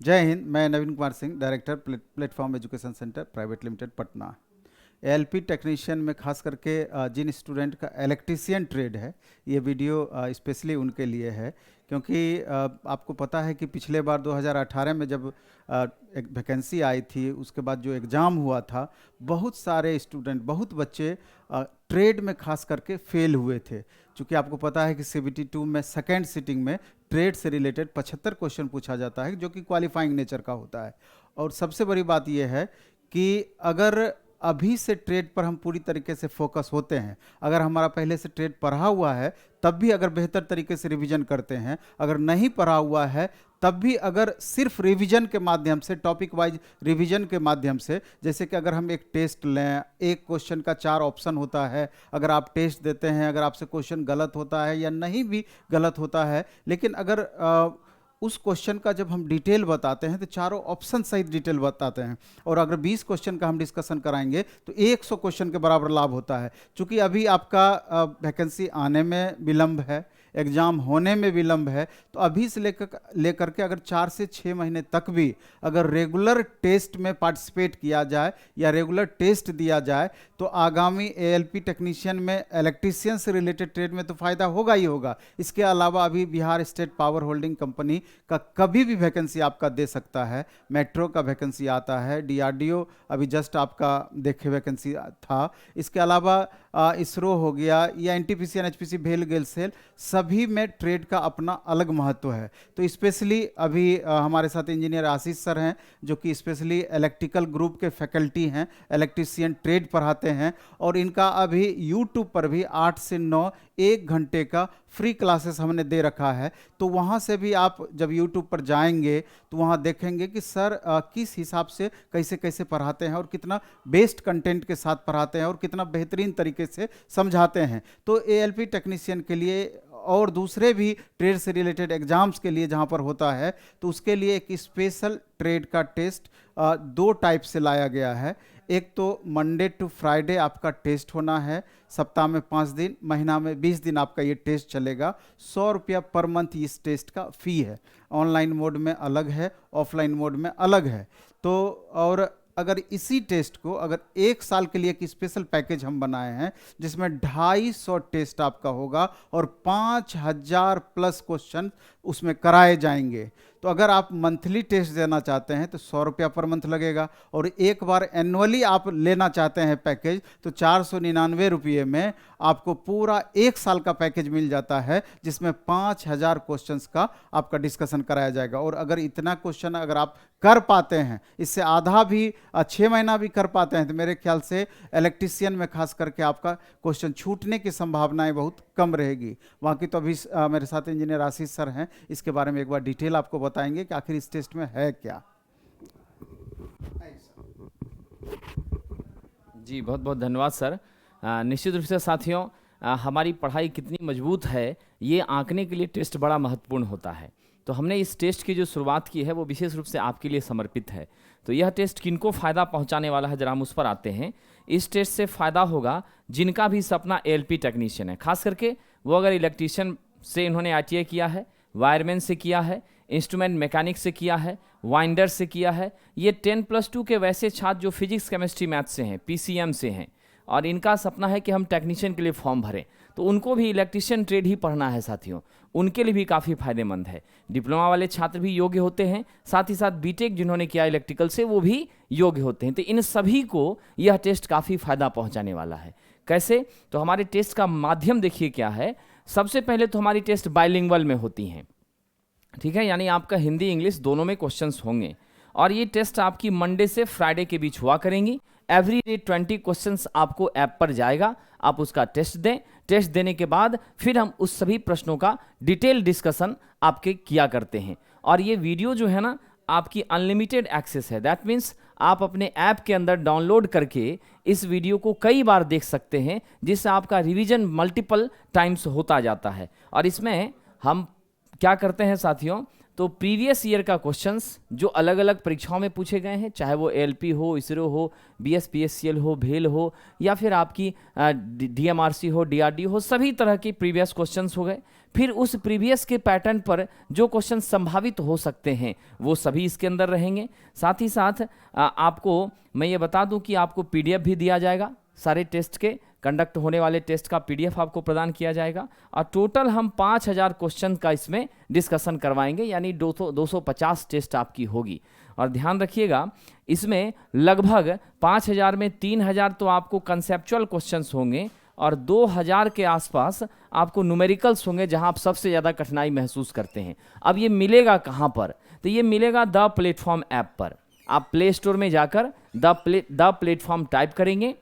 जय हिंद। मैं Naveen Kumar Singh, director platform education centre private limited Patna. ALP technician में खास करके जिन स्टूडेंट का इलेक्ट्रीशियन ट्रेड है, ये वीडियो स्पेशली उनके लिए है। क्योंकि आपको पता है कि पिछले बार 2018 में जब एक वैकेंसी आई थी, उसके बाद जो एग्ज़ाम हुआ था, बहुत सारे स्टूडेंट, बहुत बच्चे ट्रेड में खास करके फेल हुए थे। चूँकि आपको पता है कि CBT 2 में सेकेंड सिटिंग में ट्रेड से रिलेटेड 75 क्वेश्चन पूछा जाता है, जो कि क्वालिफाइंग नेचर का होता है। और सबसे बड़ी बात यह है कि अगर अभी से ट्रेड पर हम पूरी तरीके से फोकस होते हैं, अगर हमारा पहले से ट्रेड पढ़ा हुआ है तब भी अगर बेहतर तरीके से रिवीजन करते हैं, अगर नहीं पढ़ा हुआ है तब भी अगर सिर्फ रिवीजन के माध्यम से, टॉपिक वाइज रिवीजन के माध्यम से, जैसे कि अगर हम एक टेस्ट लें, एक क्वेश्चन का 4 ऑप्शन होता है, अगर आप टेस्ट देते हैं, अगर आपसे क्वेश्चन गलत होता है या नहीं भी गलत होता है, लेकिन अगर उस क्वेश्चन का जब हम डिटेल बताते हैं तो चारों ऑप्शन सहित डिटेल बताते हैं। और अगर 20 क्वेश्चन का हम डिस्कशन कराएंगे तो 100 क्वेश्चन के बराबर लाभ होता है। चूंकि अभी आपका वैकेंसी आने में विलंब है, एग्ज़ाम होने में विलंब है, तो अभी से लेकर के अगर 4 से 6 महीने तक भी अगर रेगुलर टेस्ट में पार्टिसिपेट किया जाए या रेगुलर टेस्ट दिया जाए तो आगामी एएलपी टेक्नीशियन में, इलेक्ट्रीशियन से रिलेटेड ट्रेड में तो फ़ायदा होगा ही होगा। इसके अलावा अभी Bihar state power holding company का कभी भी वैकेंसी आपका दे सकता है। मेट्रो का वैकेंसी आता है, DRDO अभी जस्ट आपका देखे वैकेंसी था। इसके अलावा इसरो हो गया या NTPC NHPC भेल गेल सेल, सभी में ट्रेड का अपना अलग महत्व है। तो स्पेशली अभी हमारे साथ इंजीनियर आशीष सर हैं, जो कि स्पेशली इलेक्ट्रिकल ग्रुप के फैकल्टी हैं, इलेक्ट्रीशियन ट्रेड पढ़ाते हैं। और इनका अभी यूट्यूब पर भी 8 से 9 1 घंटे का फ्री क्लासेस हमने दे रखा है। तो वहाँ से भी आप जब यूट्यूब पर जाएंगे तो वहाँ देखेंगे कि सर किस हिसाब से कैसे कैसे पढ़ाते हैं और कितना बेस्ट कंटेंट के साथ पढ़ाते हैं और कितना बेहतरीन तरीके से समझाते हैं। तो एएलपी टेक्नीशियन के लिए और दूसरे भी ट्रेड से रिलेटेड एग्जाम्स के लिए जहाँ पर होता है, तो उसके लिए एक स्पेशल ट्रेड का टेस्ट 2 टाइप से लाया गया है। एक तो मंडे टू फ्राइडे आपका टेस्ट होना है, सप्ताह में 5 दिन, महीना में 20 दिन आपका ये टेस्ट चलेगा। 100 रुपया पर मंथ इस टेस्ट का फ़ी है। ऑनलाइन मोड में अलग है, ऑफलाइन मोड में अलग है। तो और अगर इसी टेस्ट को अगर 1 साल के लिए एक स्पेशल पैकेज हम बनाए हैं, जिसमें 250 टेस्ट आपका होगा और 5000 प्लस क्वेश्चन उसमें कराए जाएंगे। तो अगर आप मंथली टेस्ट देना चाहते हैं तो 100 रुपया पर मंथ लगेगा, और एक बार एनुअली आप लेना चाहते हैं पैकेज तो 499 रुपये में आपको पूरा 1 साल का पैकेज मिल जाता है, जिसमें 5000 क्वेश्चंस का आपका डिस्कशन कराया जाएगा। और अगर इतना क्वेश्चन अगर आप कर पाते हैं, इससे आधा भी 6 महीना भी कर पाते हैं, तो मेरे ख्याल से इलेक्ट्रीशियन में खास करके आपका क्वेश्चन छूटने की संभावनाएं बहुत कम रहेगी। बाकी तो अभी मेरे साथ इंजीनियर आशीष सर हैं, इसके बारे में एक बार डिटेल आपको बताएंगे कि आखिर इस टेस्ट में है क्या। जी बहुत बहुत धन्यवाद सर। निश्चित रूप से साथियों, हमारी पढ़ाई कितनी मजबूत है ये आंकने के लिए टेस्ट बड़ा महत्वपूर्ण होता है। तो हमने इस टेस्ट की जो शुरुआत की है वो विशेष रूप से आपके लिए समर्पित है। तो यह टेस्ट किनको फ़ायदा पहुंचाने वाला है, जरा हम उस पर आते हैं। इस टेस्ट से फ़ायदा होगा जिनका भी सपना एएलपी टेक्नीशियन है, खास करके वो अगर इलेक्ट्रीशियन से इन्होंने ITI किया है, वायरमैन से किया है, इंस्ट्रूमेंट मैकेनिक से किया है, वाइंडर से किया है। ये 10+2 के वैसे छात्र जो फिजिक्स केमिस्ट्री मैथ से हैं, PCM से हैं, और इनका सपना है कि हम टेक्नीशियन के लिए फॉर्म भरें, तो उनको भी इलेक्ट्रीशियन ट्रेड ही पढ़ना है साथियों। उनके लिए भी काफ़ी फायदेमंद है। डिप्लोमा वाले छात्र भी योग्य होते हैं, साथ ही साथ बीटेक जिन्होंने किया इलेक्ट्रिकल से वो भी योग्य होते हैं। तो इन सभी को यह टेस्ट काफ़ी फायदा पहुंचाने वाला है। कैसे? तो हमारे टेस्ट का माध्यम देखिए क्या है। सबसे पहले तो हमारी टेस्ट बाइलिंगुअल में होती हैं, ठीक है, यानी आपका हिंदी इंग्लिश दोनों में क्वेश्चंस होंगे। और ये टेस्ट आपकी मंडे से फ्राइडे के बीच हुआ करेंगी। एवरी डे 20 क्वेश्चंस आपको ऐप पर जाएगा, आप उसका टेस्ट दें। टेस्ट देने के बाद फिर हम उस सभी प्रश्नों का डिटेल डिस्कशन आपके किया करते हैं। और ये वीडियो जो है ना, आपकी अनलिमिटेड एक्सेस है। दैट मीन्स आप अपने ऐप के अंदर डाउनलोड करके इस वीडियो को कई बार देख सकते हैं, जिससे आपका रिवीजन मल्टीपल टाइम्स होता जाता है। और इसमें हम क्या करते हैं साथियों, तो प्रीवियस ईयर का क्वेश्चंस जो अलग अलग परीक्षाओं में पूछे गए हैं, चाहे वो एएलपी हो, इसरो हो, बीएसपीएससीएल हो, भेल हो, या फिर आपकी डीएमआरसी हो, डीआरडी हो, सभी तरह के प्रीवियस क्वेश्चंस हो गए। फिर उस प्रीवियस के पैटर्न पर जो क्वेश्चन संभावित हो सकते हैं वो सभी इसके अंदर रहेंगे। साथ ही साथ आपको मैं ये बता दूं कि आपको पीडीएफ भी दिया जाएगा, सारे टेस्ट के कंडक्ट होने वाले टेस्ट का पीडीएफ आपको प्रदान किया जाएगा। और टोटल हम 5000 क्वेश्चन का इसमें डिस्कशन करवाएंगे, यानी 250 टेस्ट आपकी होगी। और ध्यान रखिएगा, इसमें लगभग 5000 में 3000 तो आपको कंसेप्चुअल क्वेश्चंस होंगे और 2000 के आसपास आपको न्यूमेरिकल्स होंगे, जहां आप सबसे ज़्यादा कठिनाई महसूस करते हैं। अब ये मिलेगा कहाँ पर? तो ये मिलेगा द प्लेटफॉर्म ऐप पर। आप प्ले स्टोर में जाकर द प्लेटफॉर्म टाइप करेंगे,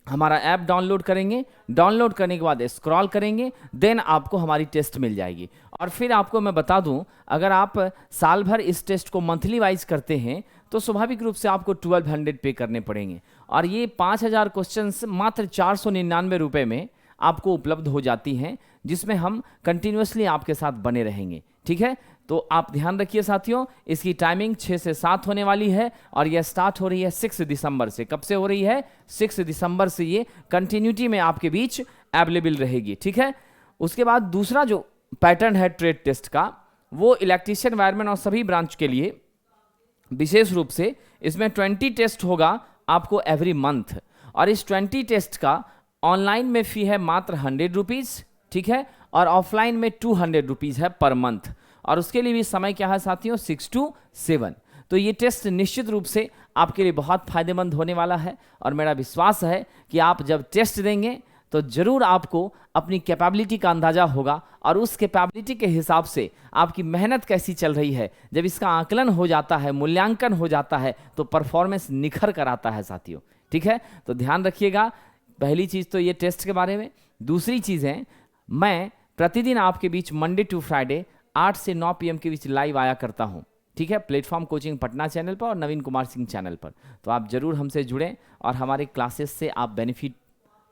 हमारा ऐप डाउनलोड करेंगे, डाउनलोड करने के बाद स्क्रॉल करेंगे, देन आपको हमारी टेस्ट मिल जाएगी। और फिर आपको मैं बता दूं, अगर आप साल भर इस टेस्ट को मंथली वाइज करते हैं तो स्वाभाविक रूप से आपको 1200 पे करने पड़ेंगे। और ये 5000 क्वेश्चंस मात्र 499 रुपये में आपको उपलब्ध हो जाती हैं, जिसमें हम कंटिन्यूसली आपके साथ बने रहेंगे। ठीक है, तो आप ध्यान रखिए साथियों, इसकी टाइमिंग 6 से 7 होने वाली है और यह स्टार्ट हो रही है 6 दिसंबर से। कब से हो रही है? 6 दिसंबर से ये कंटिन्यूटी में आपके बीच अवेलेबल रहेगी। ठीक है, उसके बाद दूसरा जो पैटर्न है ट्रेड टेस्ट का, वो इलेक्ट्रीशियन, वायरमैन और सभी ब्रांच के लिए विशेष रूप से इसमें 20 टेस्ट होगा आपको एवरी मंथ। और इस 20 टेस्ट का ऑनलाइन में फी है मात्र 100 रुपीज़, ठीक है, और ऑफलाइन में 200 रुपीज़ है पर मंथ। और उसके लिए भी समय क्या है साथियों? 6 to 7। तो ये टेस्ट निश्चित रूप से आपके लिए बहुत फायदेमंद होने वाला है और मेरा विश्वास है कि आप जब टेस्ट देंगे तो जरूर आपको अपनी कैपेबिलिटी का अंदाजा होगा और उस कैपेबिलिटी के हिसाब से आपकी मेहनत कैसी चल रही है, जब इसका आकलन हो जाता है, मूल्यांकन हो जाता है, तो परफॉर्मेंस निखर कर आता है साथियों। ठीक है, तो ध्यान रखिएगा, पहली चीज़ तो ये टेस्ट के बारे में। दूसरी चीज़ है, मैं प्रतिदिन आपके बीच मंडे टू फ्राइडे 8 से 9 PM के बीच लाइव आया करता हूँ। ठीक है, प्लेटफॉर्म कोचिंग पटना चैनल पर और नवीन कुमार सिंह चैनल पर। तो आप जरूर हमसे जुड़ें और हमारे क्लासेस से आप बेनिफिट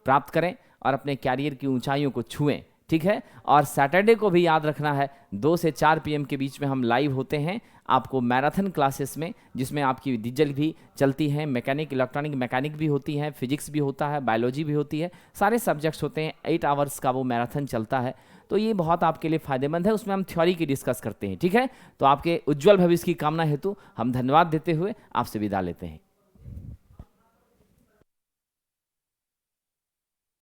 प्राप्त करें और अपने कैरियर की ऊंचाइयों को छुएं। ठीक है, और सैटरडे को भी याद रखना है, 2 से 4 PM के बीच में हम लाइव होते हैं आपको मैराथन क्लासेस में, जिसमें आपकी डीजल भी चलती हैं, मैकेनिक, इलेक्ट्रॉनिक मैकेनिक भी होती है, फिजिक्स भी होता है, बायोलॉजी भी होती है, सारे सब्जेक्ट्स होते हैं। 8 आवर्स का वो मैराथन चलता है, तो ये बहुत आपके लिए फायदेमंद है। उसमें हम थ्योरी की डिस्कस करते हैं। ठीक है, तो आपके उज्जवल भविष्य की कामना हेतु हम धन्यवाद देते हुए आपसे विदा लेते हैं।